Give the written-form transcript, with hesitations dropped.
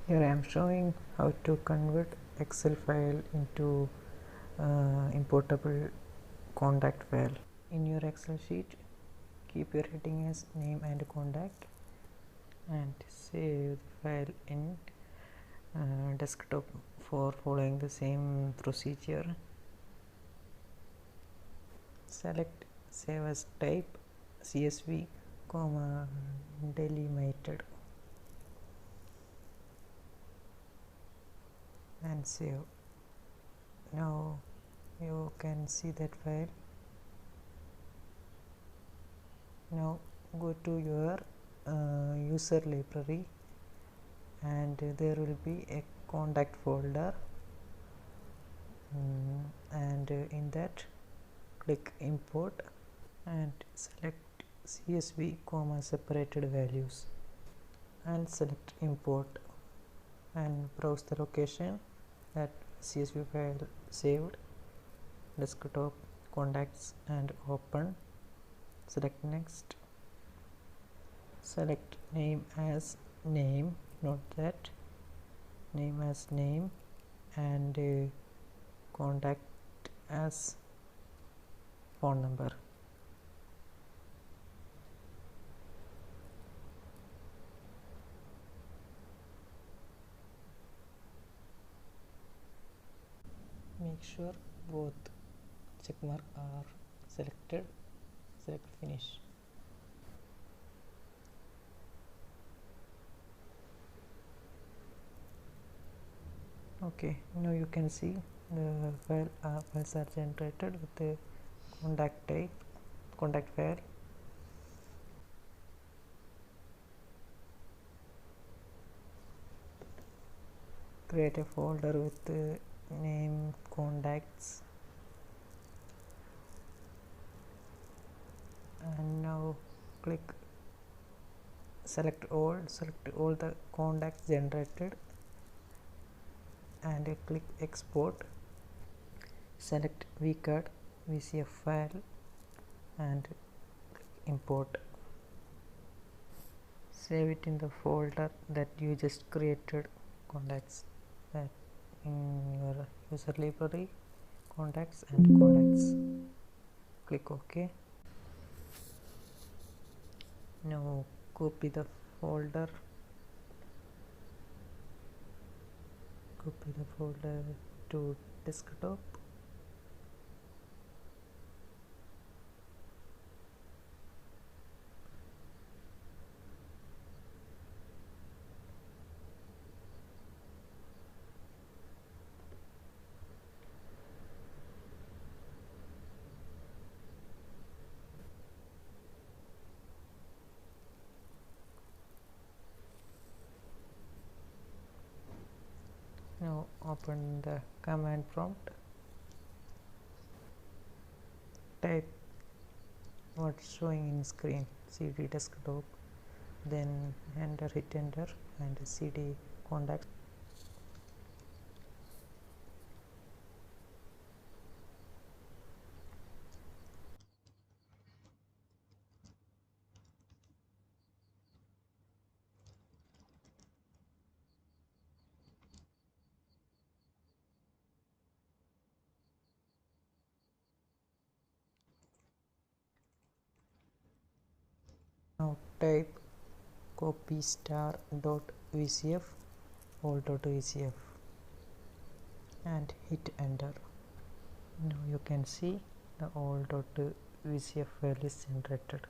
Here I am showing how to convert Excel file into importable contact file. In your Excel sheet, keep your heading as name and contact and save the file in desktop for following the same procedure. Select save as type CSV, delimited and save. Now you can see that file. Now go to your user library and there will be a contact folder, and in that click import and select CSV separated values and select import and browse the location that CSV file saved, desktop, contacts and open. Select next. Select name as name, note that name as name, and contact as phone number. Make sure both checkmark are selected. Select finish. Okay, now you can see the files are generated with the contact type, contact file. Create a folder with the name, contacts, and now select all the contacts generated and click export. Select vcard VCF file and import. Save it in the folder that you just created, contacts, that in your user library, contacts and contacts. Click OK. Now copy the folder, to desktop. Now open the command prompt, type what's showing in screen, cd desktop, then hit enter and cd contact. Now type copy star.vcf all.vcf and hit enter. Now you can see the all.vcf file is generated.